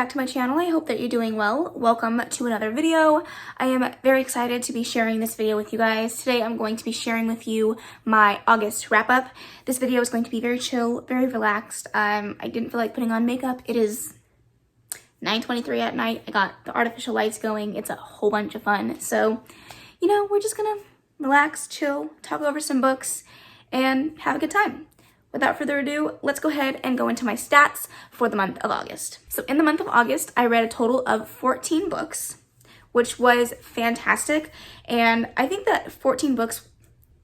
back to my channel. I hope that you're doing well. Welcome to another video. I am very excited to be sharing this video with you guys. Today I'm going to be sharing with you my August wrap-up. This video is going to be very chill, very relaxed. I didn't feel like putting on makeup. It is 9:23 at night. I got the artificial lights going. It's a whole bunch of fun. So, you know, we're just gonna relax, chill, talk over some books, and have a good time. Without further ado, let's go ahead and go into my stats for the month of August. So in the month of August, I read a total of 14 books, which was fantastic. And I think that 14 books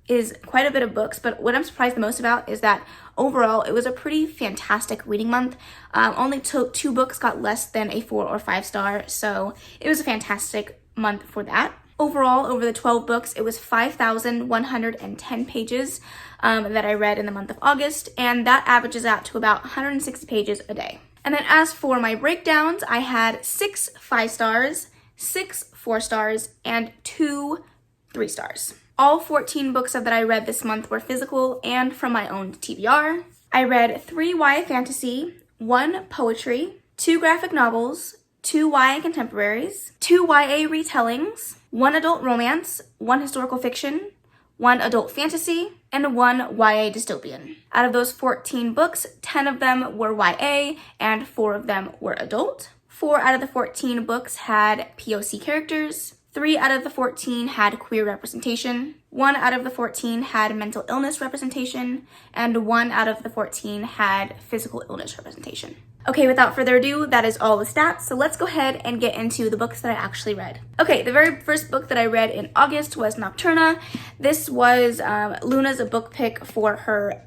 is quite a bit of books, but what I'm surprised the most about is that overall, it was a pretty fantastic reading month. Only two books got less than a 4 or 5 star, so it was a fantastic month for that. Overall, over the 12 books, it was 5,110 pages that I read in the month of August, and that averages out to about 160 pages a day. And then as for my breakdowns, I had 6 5 stars, 6 4 stars, and 2 3 stars. All 14 books that I read this month were physical and from my own TBR. I read 3 YA fantasy, 1 poetry, 2 graphic novels, 2 YA contemporaries, 2 YA retellings, 1 adult romance, 1 historical fiction, 1 adult fantasy, and 1 YA dystopian. Out of those 14 books, 10 of them were YA and 4 of them were adult. 4 out of the 14 books had POC characters. 3 out of the 14 had queer representation. 1 out of the 14 had mental illness representation, and 1 out of the 14 had physical illness representation. Okay, without further ado, that is all the stats, so let's go ahead and get into the books that I actually read. Okay, the very first book that I read in August was Nocturna. This was Luna's book pick for her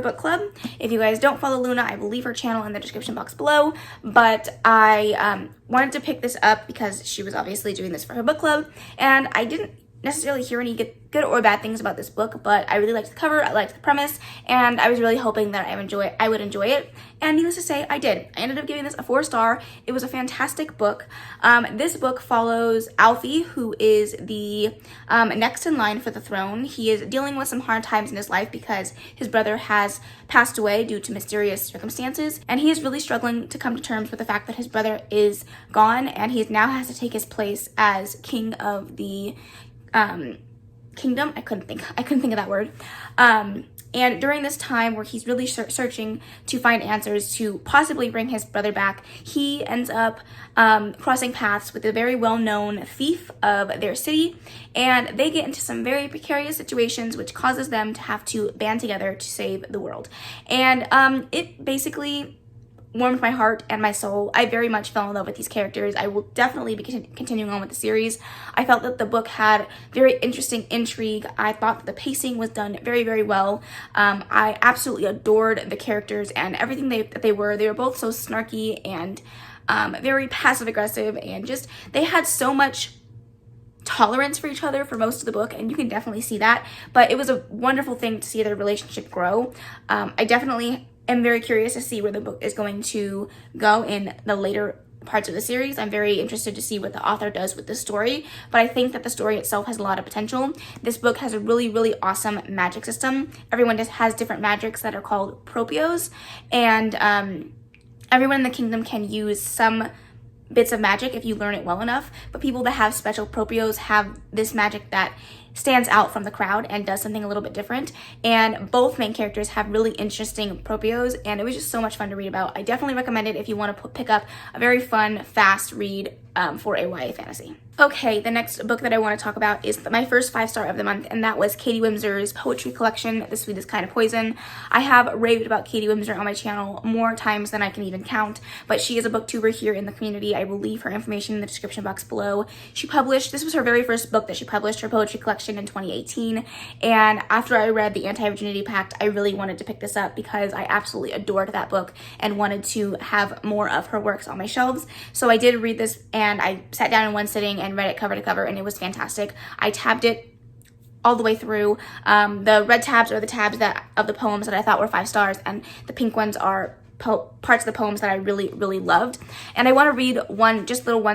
book club. If you guys don't follow Luna, I will leave her channel in the description box below, but I wanted to pick this up because she was obviously doing this for her book club, and I didn't necessarily hear any good or bad things about this book, but I really liked the cover, I liked the premise, and I was really hoping that I would enjoy it, and needless to say, I did. I ended up giving this a 4 star. It was a fantastic book. This book follows Alfie, who is the next in line for the throne. He is dealing with some hard times in his life because his brother has passed away due to mysterious circumstances, and he is really struggling to come to terms with the fact that his brother is gone, and he now has to take his place as king of the kingdom. I couldn't think of that word. And during this time where he's really searching to find answers to possibly bring his brother back, he ends up crossing paths with a very well-known thief of their city, and they get into some very precarious situations, which causes them to have to band together to save the world. And it basically warmed my heart and my soul. I very much fell in love with these characters. I will definitely be continuing on with the series. I felt that the book had very interesting intrigue. I thought that the pacing was done very, very well. I absolutely adored the characters and everything that they were. They were both so snarky and very passive aggressive, and just they had so much tolerance for each other for most of the book, and you can definitely see that. But it was a wonderful thing to see their relationship grow. I definitely am very curious to see where the book is going to go in the later parts of the series. I'm very interested to see what the author does with this story, but I think that the story itself has a lot of potential. This book has a really, really awesome magic system. Everyone just has different magics that are called propios, and everyone in the kingdom can use some bits of magic if you learn it well enough, but people that have special propios have this magic that stands out from the crowd and does something a little bit different. And both main characters have really interesting propios, and it was just so much fun to read about. I definitely recommend it if you want to pick up a very fun, fast read for a YA fantasy. Okay, the next book that I want to talk about is my first 5 star of the month, and that was Katie Wimser's poetry collection, The Sweetest Kind of Poison. I have raved about Katie Wimser on my channel more times than I can even count, but she is a booktuber here in the community. I will leave her information in the description box below. This was her very first book that she published, her poetry collection, in 2018, and after I read The Anti-Virginity Pact, I really wanted to pick this up because I absolutely adored that book and wanted to have more of her works on my shelves. So I did read this, and I sat down in one sitting and read it cover to cover, and it was fantastic. I tabbed it all the way through. The red tabs are the tabs of the poems that I thought were 5 stars, and the pink ones are parts of the poems that I really, really loved. And I want to read one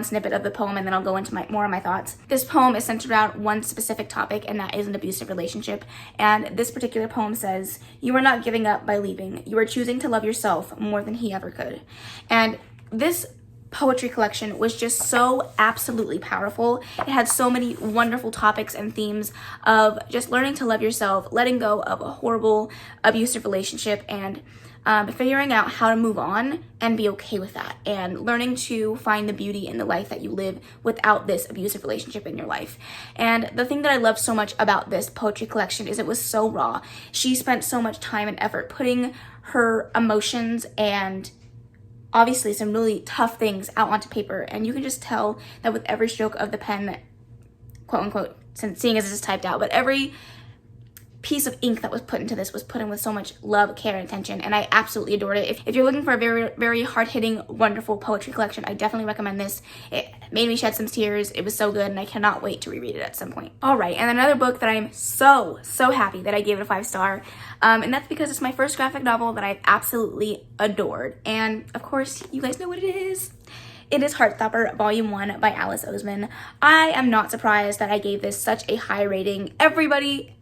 snippet of the poem, and then I'll go into more of my thoughts. This poem is centered around one specific topic, and that is an abusive relationship. And this particular poem says, "You are not giving up by leaving. You are choosing to love yourself more than he ever could." And this poetry collection was just so absolutely powerful. It had so many wonderful topics and themes of just learning to love yourself, letting go of a horrible abusive relationship, and figuring out how to move on and be okay with that, and learning to find the beauty in the life that you live without this abusive relationship in your life. And the thing that I love so much about this poetry collection is it was so raw. She spent so much time and effort putting her emotions and obviously some really tough things out onto paper, and you can just tell that with every stroke of the pen, that, quote unquote, since seeing as it's typed out, but every piece of ink that was put into this was put in with so much love, care, and attention, and I absolutely adored it. If you're looking for a very, very hard-hitting, wonderful poetry collection, I definitely recommend this. It made me shed some tears. It was so good, and I cannot wait to reread it at some point. All right, and another book that I'm so happy that I gave it a 5-star, and that's because it's my first graphic novel that I've absolutely adored, and of course, you guys know what it is. It is Heartstopper Volume 1 by Alice Oseman. I am not surprised that I gave this such a high rating. Everybody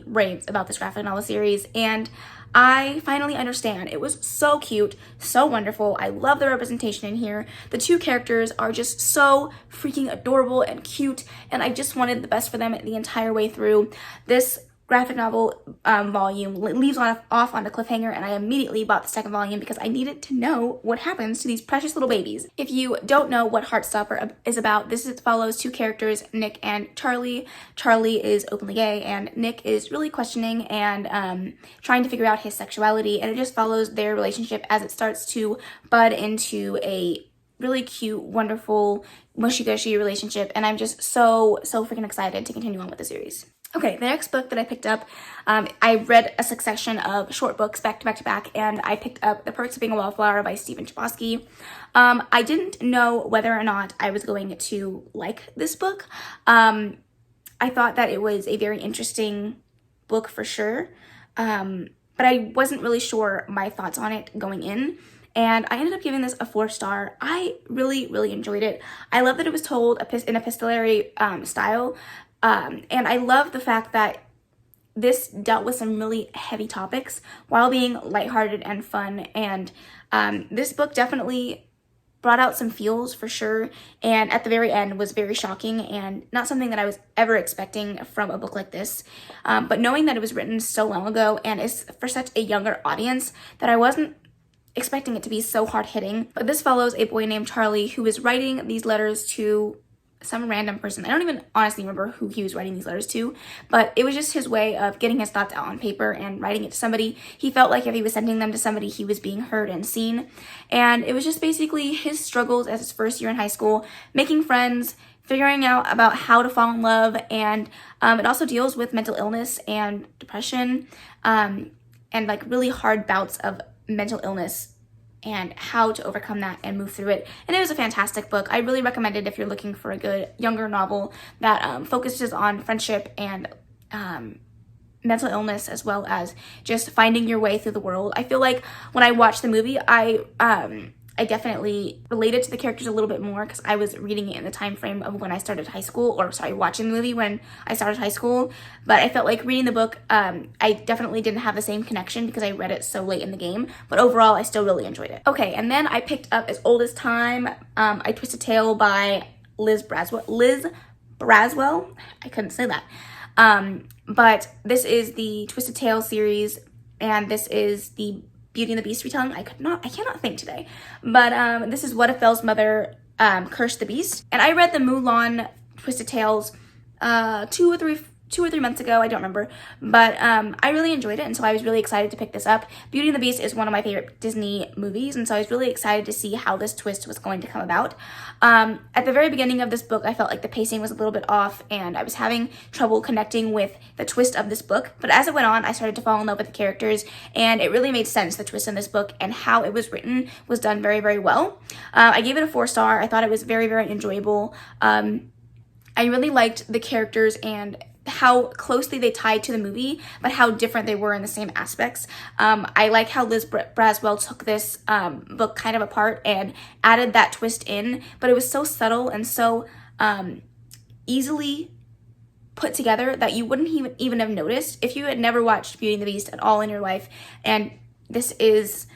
raves about this graphic novel series, and I finally understand. It was so cute, so wonderful. I love the representation in here. The two characters are just so freaking adorable and cute, and I just wanted the best for them the entire way through. This graphic novel volume leaves off on a cliffhanger, and I immediately bought the second volume because I needed to know what happens to these precious little babies. If you don't know what Heartstopper is about, follows two characters, Nick and Charlie. Charlie is openly gay, and Nick is really questioning and trying to figure out his sexuality, and it just follows their relationship as it starts to bud into a really cute, wonderful, mushy-gushy relationship, and I'm just so freaking excited to continue on with the series. Okay, the next book that I picked up, I read a succession of short books back to back to back, and I picked up The Perks of Being a Wallflower by Stephen Chbosky. I didn't know whether or not I was going to like this book. I thought that it was a very interesting book for sure, but I wasn't really sure my thoughts on it going in. And I ended up giving this a 4-star. I really enjoyed it. I love that it was told in epistolary style. And I love the fact that this dealt with some really heavy topics while being lighthearted and fun. And this book definitely brought out some feels for sure. And at the very end was very shocking and not something that I was ever expecting from a book like this. But knowing that it was written so long ago and is for such a younger audience, that I wasn't expecting it to be so hard-hitting. But this follows a boy named Charlie who is writing these letters to some random person. I don't even honestly remember who he was writing these letters to, but it was just his way of getting his thoughts out on paper and writing it to somebody. He felt like if he was sending them to somebody, he was being heard and seen. And it was just basically his struggles as his first year in high school, making friends, figuring out about how to fall in love, and it also deals with mental illness and depression, and like really hard bouts of mental illness and how to overcome that and move through it. And it was a fantastic book. I really recommend it if you're looking for a good younger novel that focuses on friendship and mental illness, as well as just finding your way through the world. I feel like when I watched the movie, I definitely related to the characters a little bit more because I was reading it in the time frame of when I started high school, or sorry, watching the movie when I started high school. But I felt like reading the book, I definitely didn't have the same connection because I read it so late in the game. But overall, I still really enjoyed it. Okay, and then I picked up As Old as Time, I Twisted Tale by Liz Braswell. I couldn't say that. But this is the Twisted Tale series, and this is the Beauty and the Beast retelling. I cannot think today. But this is What If Belle's mother cursed the beast. And I read the Mulan Twisted Tales 2 or 3 months ago. I don't remember. But I really enjoyed it, and so I was really excited to pick this up. Beauty and the Beast is one of my favorite Disney movies, and so I was really excited to see how this twist was going to come about. At the very beginning of this book, I felt like the pacing was a little bit off, and I was having trouble connecting with the twist of this book. But as it went on, I started to fall in love with the characters, and it really made sense. The twist in this book and how it was written was done very well. I gave it a 4-star. I thought it was very enjoyable. I really liked the characters and how closely they tied to the movie, but how different they were in the same aspects. I like how Liz Braswell took this book kind of apart and added that twist in, but it was so subtle and so easily put together that you wouldn't even have noticed if you had never watched Beauty and the Beast at all in your life. And this is,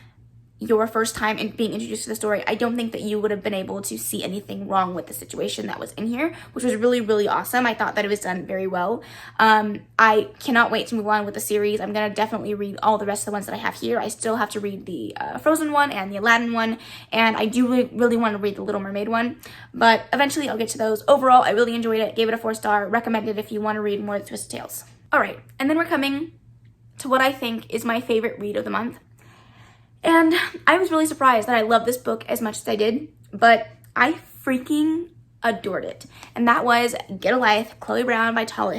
your first time in being introduced to the story, I don't think that you would have been able to see anything wrong with the situation that was in here, which was really, really awesome. I thought that it was done very well. I cannot wait to move on with the series. I'm going to definitely read all the rest of the ones that I have here. I still have to read the Frozen one and the Aladdin one, and I do really want to read the Little Mermaid one, but eventually I'll get to those. Overall, I really enjoyed it, gave it a 4-star, recommended if you want to read more Twisted Tales. All right, and then we're coming to what I think is my favorite read of the month. And I was really surprised that I loved this book as much as I did, but I freaking adored it. And that was Get a Life, Chloe Brown by Talia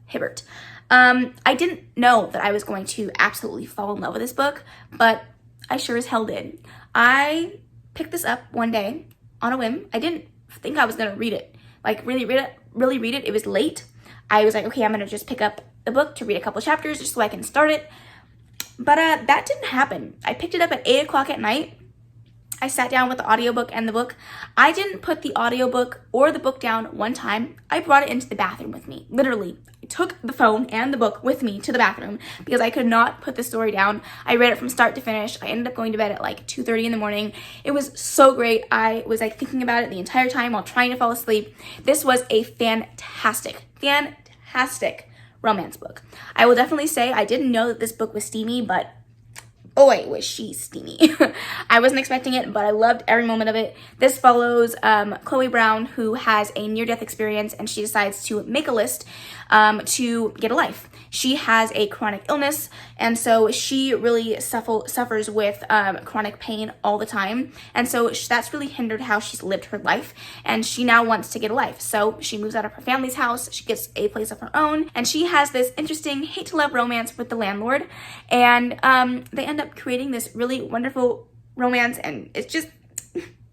Hibbert. I didn't know that I was going to absolutely fall in love with this book, but I sure as hell did. I picked this up one day on a whim. I didn't think I was going to read it, like really read it. It was late. I was like, okay, I'm going to just pick up the book to read a couple chapters just so I can start it. But that didn't happen. I picked it up at 8 o'clock at night. I sat down with the audiobook and the book. I didn't put the audiobook or the book down one time. I brought it into the bathroom with me. Literally, I took the phone and the book with me to the bathroom because I could not put the story down. I read it from start to finish. I ended up going to bed at like 2:30 in the morning. It was so great. I was like thinking about it the entire time while trying to fall asleep. This was a fantastic romance book. I will definitely say I didn't know that this book was steamy, but boy, was she steamy. I wasn't expecting it, but I loved every moment of it. This follows Chloe Brown, who has a near-death experience, and she decides to make a list to get a life. She has a chronic illness, and so she really suffers with chronic pain all the time, and so that's really hindered how she's lived her life, and she now wants to get a life. So she moves out of her family's house, she gets a place of her own, and she has this interesting hate-to-love romance with the landlord, and they end up creating this really wonderful romance, and it's just,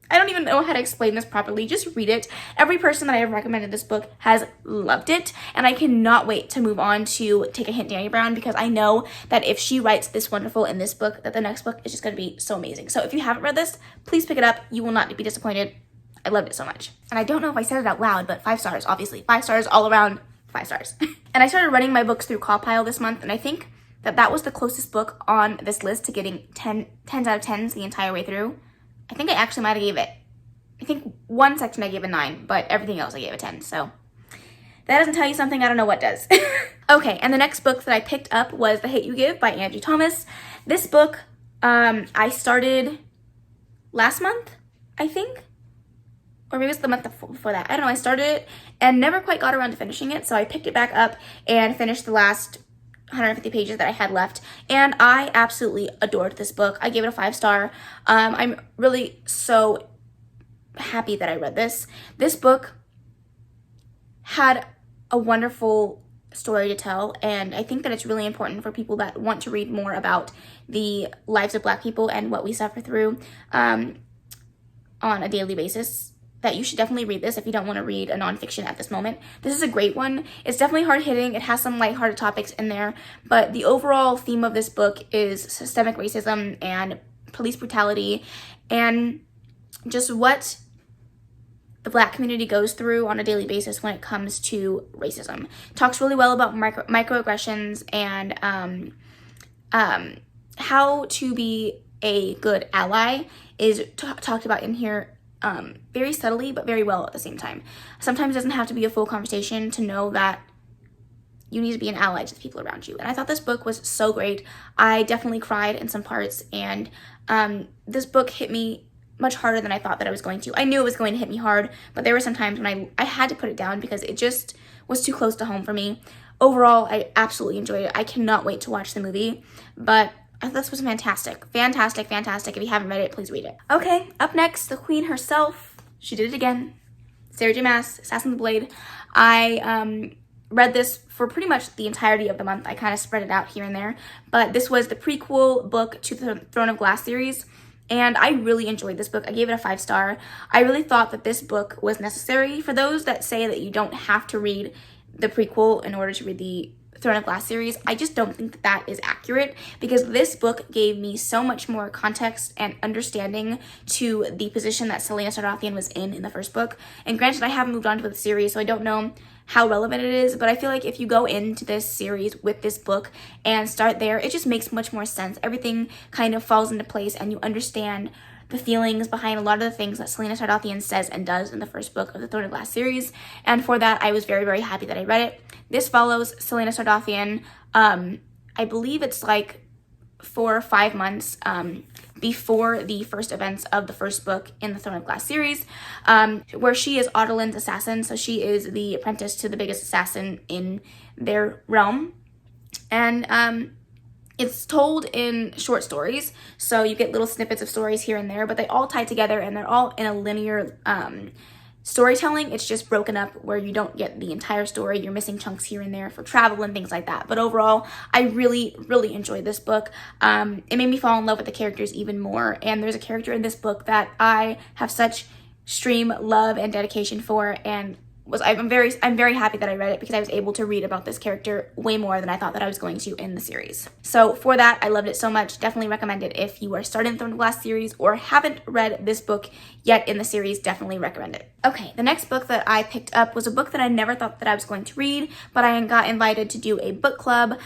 I don't even know how to explain this properly. Just read it. Every person that I have recommended this book has loved it, and I cannot wait to move on to Take a Hint, Dani Brown, because I know that if she writes this wonderful in this book, that the next book is just going to be so amazing. So if you haven't read this, please pick it up. You will not be disappointed. I loved it so much. And I don't know if I said it out loud, but 5 stars, obviously. 5 stars all around, 5 stars. And I started running my books through Cawpile this month, and I think that was the closest book on this list to getting 10s out of 10s the entire way through. I think I actually might have gave it, I think one section I gave a 9, but everything else I gave a 10, so that doesn't tell you something, I don't know what does. Okay, and the next book that I picked up was The Hate U Give by Angie Thomas. This book, I started last month, I think, or maybe it was the month before that. I don't know, I started it and never quite got around to finishing it, so I picked it back up and finished the last 150 pages that I had left, and I absolutely adored this book. I gave it a 5-star. I'm really so happy that I read this. This book had a wonderful story to tell, and I think that it's really important for people that want to read more about the lives of Black people and what we suffer through on a daily basis, that you should definitely read this if you don't want to read a nonfiction at this moment. This is a great one. It's definitely hard-hitting. It has some lighthearted topics in there, but the overall theme of this book is systemic racism and police brutality and just what the Black community goes through on a daily basis when it comes to racism. It talks really well about microaggressions and how to be a good ally is talked about in here very subtly, but very well at the same time. Sometimes it doesn't have to be a full conversation to know that you need to be an ally to the people around you. And I thought this book was so great. I definitely cried in some parts, and this book hit me much harder than I thought that I was going to. I knew it was going to hit me hard, but there were some times when I had to put it down because it just was too close to home for me. Overall, I absolutely enjoyed it. I cannot wait to watch the movie, but I thought this was fantastic. Fantastic, fantastic. If you haven't read it, please read it. Okay, up next, the queen herself. She did it again. Sarah J. Maas, Assassin of the Blade. I read this for pretty much the entirety of the month. I kind of spread it out here and there. But this was the prequel book to the Throne of Glass series, and I really enjoyed this book. I gave it a 5-star. I really thought that this book was necessary. For those that say that you don't have to read the prequel in order to read the Throne of Glass series, I just don't think that is accurate, because this book gave me so much more context and understanding to the position that Celaena Sardothien was in the first book. And granted, I haven't moved on to the series, so I don't know how relevant it is, but I feel like if you go into this series with this book and start there, it just makes much more sense. Everything kind of falls into place and you understand the feelings behind a lot of the things that Celaena Sardothien says and does in the first book of the Throne of Glass series, and for that I was very, very happy that I read it. This follows Celaena Sardothien, I believe it's like 4 or 5 months before the first events of the first book in the Throne of Glass series, where she is Adolin's assassin. So she is the apprentice to the biggest assassin in their realm. And it's told in short stories, so you get little snippets of stories here and there, but they all tie together and they're all in a linear storytelling. It's just broken up where you don't get the entire story. You're missing chunks here and there for travel and things like that. But overall, I really, really enjoyed this book. It made me fall in love with the characters even more. And there's a character in this book that I have such extreme love and dedication for, and I'm very happy that I read it because I was able to read about this character way more than I thought that I was going to in the series. So for that, I loved it so much. Definitely recommend it if you are starting the Throne of Glass series or haven't read this book yet in the series. Definitely recommend it. Okay, the next book that I picked up was a book that I never thought that I was going to read, but I got invited to do a book club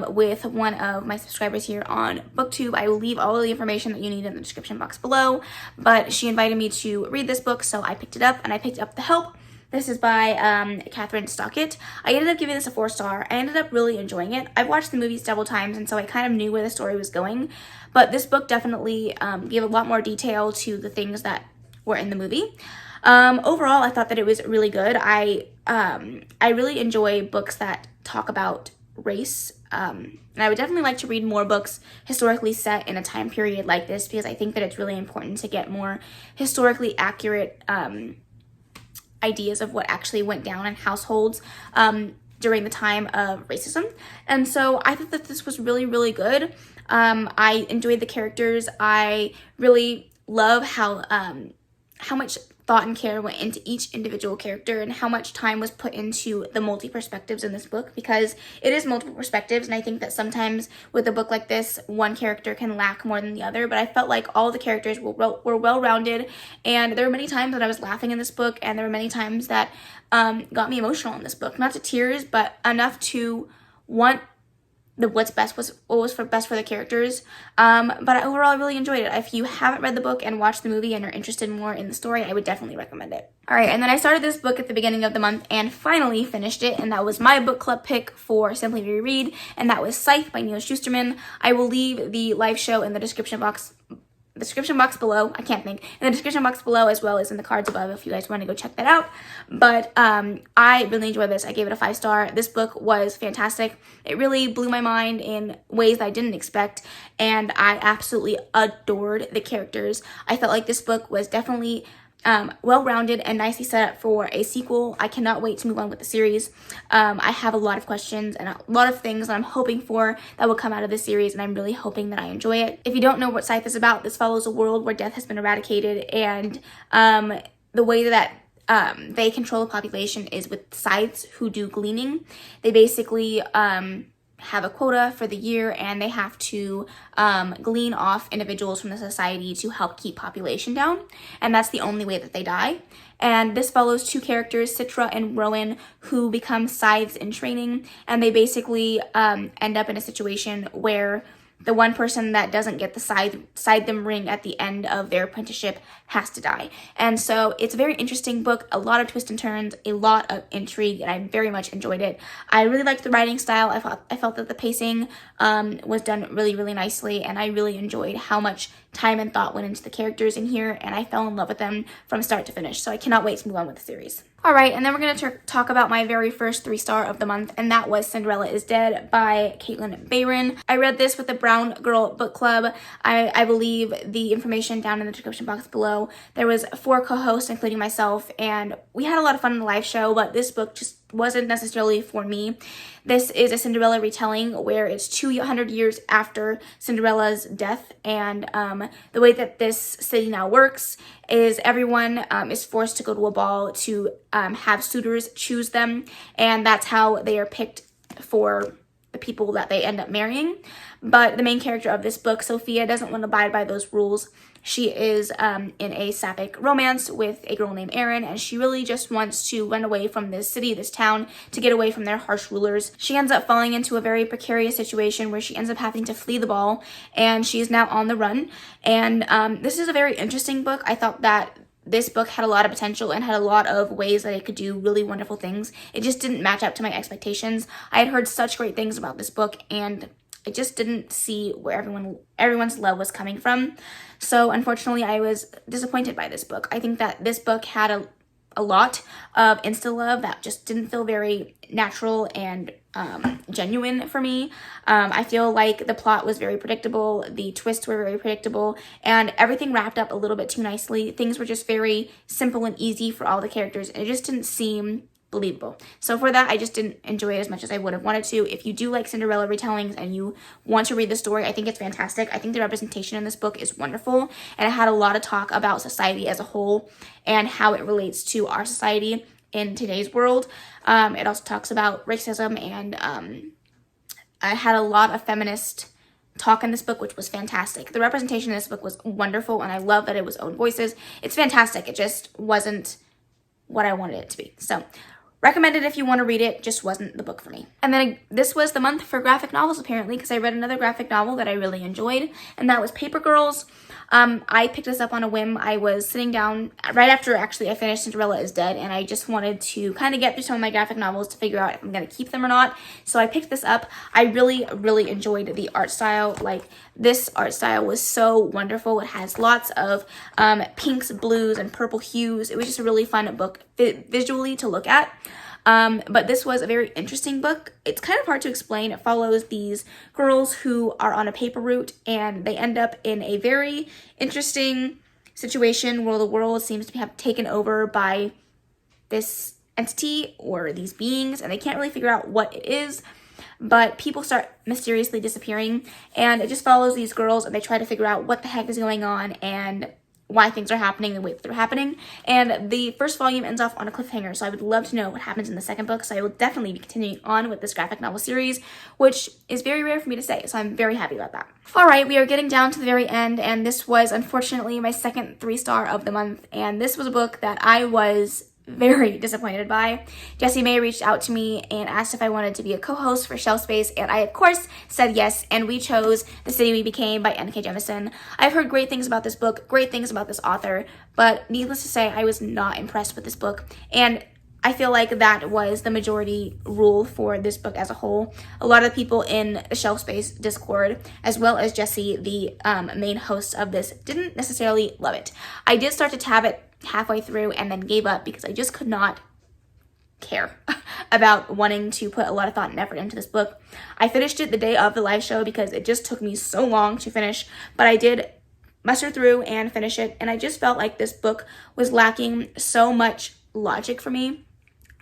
with one of my subscribers here on BookTube. I will leave all of the information that you need in the description box below, but she invited me to read this book, so I picked it up, and I picked up The Help. This is by Catherine Stockett. I ended up giving this a 4-star. I ended up really enjoying it. I've watched the movie several times, and so I kind of knew where the story was going. But this book definitely gave a lot more detail to the things that were in the movie. Overall, I thought that it was really good. I really enjoy books that talk about race. And I would definitely like to read more books historically set in a time period like this, because I think that it's really important to get more historically accurate ideas of what actually went down in households during the time of racism. And so I thought that this was really, really good. I enjoyed the characters. I really love how much thought and care went into each individual character and how much time was put into the multi-perspectives in this book, because it is multiple perspectives, and I think that sometimes with a book like this, one character can lack more than the other, but I felt like all the characters were well-rounded, and there were many times that I was laughing in this book, and there were many times that got me emotional in this book. Not to tears, but enough to want what was best for the characters. But overall, I really enjoyed it. If you haven't read the book and watched the movie and are interested more in the story, I would definitely recommend it. All right, and then I started this book at the beginning of the month and finally finished it, and that was my book club pick for Simply Reread, and that was Psyched by Neil Shusterman. I will leave the live show in the description box below. I can't think. In the description box below, as well as in the cards above, if you guys want to go check that out. But I really enjoyed this. I gave it a 5-star. This book was fantastic. It really blew my mind in ways that I didn't expect, and I absolutely adored the characters. I felt like this book was definitely well-rounded and nicely set up for a sequel. I cannot wait to move on with the series. I have a lot of questions and a lot of things that I'm hoping for that will come out of this series, and I'm really hoping that I enjoy it. If you don't know what Psyched is about, this follows a world where death has been eradicated, and the way that they control the population is with scythes who do gleaning. They basically have a quota for the year, and they have to glean off individuals from the society to help keep population down, and that's the only way that they die. And this follows 2 characters, Citra and Rowan, who become scythes in training, and they basically end up in a situation where the one person that doesn't get the scythe them ring at the end of their apprenticeship has to die. And so it's a very interesting book, a lot of twists and turns, a lot of intrigue, and I very much enjoyed it. I really liked the writing style. I felt that the pacing was done really, really nicely, and I really enjoyed how much time and thought went into the characters in here, and I fell in love with them from start to finish. So I cannot wait to move on with the series. All right, and then we're going to talk about my very first 3-star of the month, and that was Cinderella is Dead by Kaylanisimplyme. I read this with the Brown Girl Book Club. I believe the information down in the description box below. There was 4 co-hosts, including myself, and we had a lot of fun in the live show, but this book just wasn't necessarily for me. This is a Cinderella retelling where it's 200 years after Cinderella's death, and the way that this city now works is everyone is forced to go to a ball to have suitors choose them, and that's how they are picked for the people that they end up marrying. But the main character of this book, Sophia, doesn't want to abide by those rules, She is in a sapphic romance with a girl named Erin, and she really just wants to run away from this city, this town, to get away from their harsh rulers. She ends up falling into a very precarious situation where she ends up having to flee the ball, and she is now on the run. And this is a very interesting book. I thought that this book had a lot of potential and had a lot of ways that it could do really wonderful things. It just didn't match up to my expectations. I had heard such great things about this book, and I just didn't see where everyone's love was coming from. So unfortunately, I was disappointed by this book. I think that this book had a lot of insta love that just didn't feel very natural and genuine for me. I feel like the plot was very predictable, the twists were very predictable, and everything wrapped up a little bit too nicely. Things were just very simple and easy for all the characters, and it just didn't seem believable. So for that, I just didn't enjoy it as much as I would have wanted to. If you do like Cinderella retellings and you want to read the story, I think it's fantastic. I think the representation in this book is wonderful, and it had a lot of talk about society as a whole and how it relates to our society in today's world. It also talks about racism, and I had a lot of feminist talk in this book, which was fantastic. The representation in this book was wonderful, and I love that it was own voices. It's fantastic. It just wasn't what I wanted it to be. So recommended if you want to read it, just wasn't the book for me. And then this was the month for graphic novels, apparently, because I read another graphic novel that I really enjoyed, and that was Paper Girls. I picked this up on a whim. I was sitting down right after actually I finished Cinderella is Dead, and I just wanted to kind of get through some of my graphic novels to figure out if I'm going to keep them or not. So I picked this up. I really, really enjoyed the art style. Like, this art style was so wonderful. It has lots of pinks, blues, and purple hues. It was just a really fun book visually to look at. But this was a very interesting book. It's kind of hard to explain. It follows these girls who are on a paper route, and they end up in a very interesting situation where the world seems to have taken over by this entity or these beings, and they can't really figure out what it is. But people start mysteriously disappearing, and it just follows these girls, and they try to figure out what the heck is going on and why things are happening the way that they're happening. And the first volume ends off on a cliffhanger, so I would love to know what happens in the second book. So I will definitely be continuing on with this graphic novel series, which is very rare for me to say, so I'm very happy about that. All right, we are getting down to the very end, and this was unfortunately my second 3-star of the month, and this was a book that I was very disappointed by. Jessie May reached out to me and asked if I wanted to be a co-host for Shelf Space, and I of course said yes, and we chose The City We Became by N.K. Jemisin. I've heard great things about this book, great things about this author, but needless to say, I was not impressed with this book, and I feel like that was the majority rule for this book as a whole. A lot of the people in the Shelf Space Discord, as well as Jessie, the main host of this, didn't necessarily love it. I did start to tab it halfway through and then gave up because I just could not care about wanting to put a lot of thought and effort into this book. I finished it the day of the live show because it just took me so long to finish, but I did muster through and finish it, and I just felt like this book was lacking so much logic for me.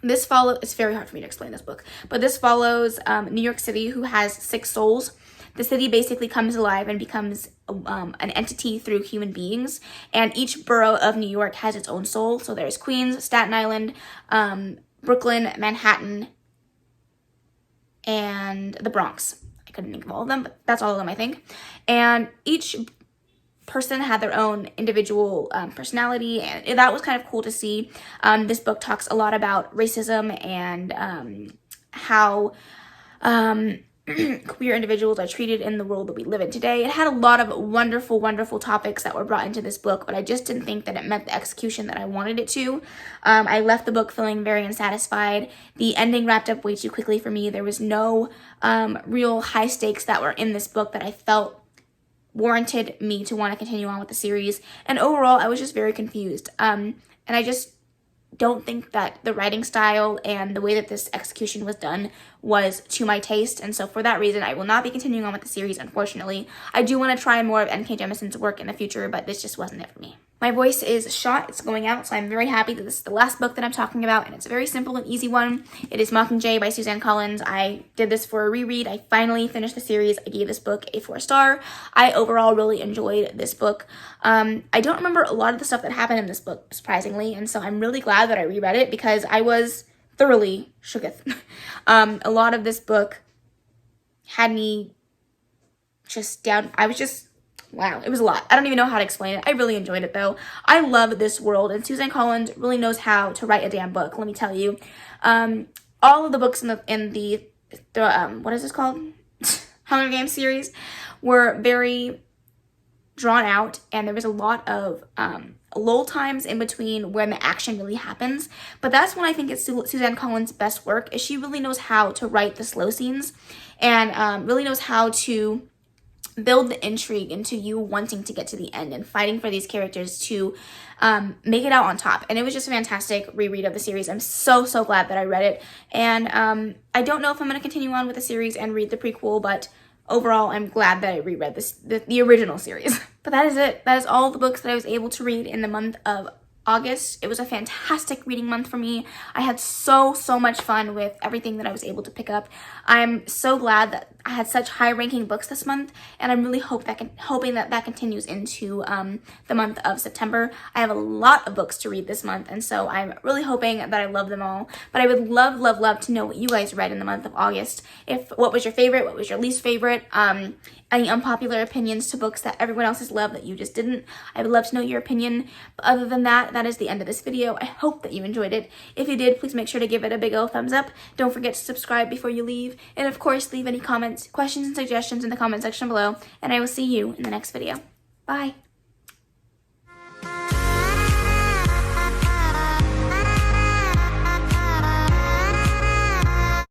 It's very hard for me to explain this book, but this follows New York City, who has 6 souls. The city basically comes alive and becomes an entity through human beings, and each borough of New York has its own soul. So there's Queens, Staten Island, Brooklyn, Manhattan, and the Bronx. I couldn't think of all of them, but that's all of them, I think. And each person had their own individual personality, and that was kind of cool to see. This book talks a lot about racism and how queer individuals are treated in the world that we live in today. It had a lot of wonderful, wonderful topics that were brought into this book, but I just didn't think that it met the execution that I wanted it to. I left the book feeling very unsatisfied. The ending wrapped up way too quickly for me. There was no real high stakes that were in this book that I felt warranted me to want to continue on with the series. And overall, I was just very confused. And I just don't think that the writing style and the way that this execution was done was to my taste, and so for that reason I will not be continuing on with the series, unfortunately. I do want to try more of N.K. Jemisin's work in the future, but this just wasn't it for me. My voice is shot, it's going out, so I'm very happy that this is the last book that I'm talking about, and it's a very simple and easy one. It is Mockingjay by Suzanne Collins. I did this for a reread. I finally finished the series. I gave this book a 4-star. I overall really enjoyed this book. I don't remember a lot of the stuff that happened in this book, surprisingly, and so I'm really glad that I reread it because I was thoroughly shooketh. A lot of this book had me just down. I was just wow, it was a lot. I don't even know how to explain it. I really enjoyed it though. I love this world, and Suzanne Collins really knows how to write a damn book, let me tell you. All of the books in the what is this called? Hunger Games series were very drawn out, and there was a lot of lull times in between when the action really happens. But that's when I think it's Suzanne Collins' best work, is she really knows how to write the slow scenes, and really knows how to build the intrigue into you wanting to get to the end and fighting for these characters to make it out on top. And it was just a fantastic reread of the series. I'm so glad that I read it, and I don't know if I'm going to continue on with the series and read the prequel, but overall I'm glad that I reread the original series. But that is it. That is all the books that I was able to read in the month of August. It was a fantastic reading month for me. I had so much fun with everything that I was able to pick up. I'm so glad that I had such high-ranking books this month, and I'm really hoping that continues into the month of September. I have a lot of books to read this month, and so I'm really hoping that I love them all. But I would love to know what you guys read in the month of August. What was your favorite? What was your least favorite? Any unpopular opinions to books that everyone else has loved that you just didn't? I would love to know your opinion. But other than that, that is the end of this video. I hope that you enjoyed it. If you did, please make sure to give it a big old thumbs up. Don't forget to subscribe before you leave. And of course, leave any comments, questions, and suggestions in the comment section below. And I will see you in the next video. Bye.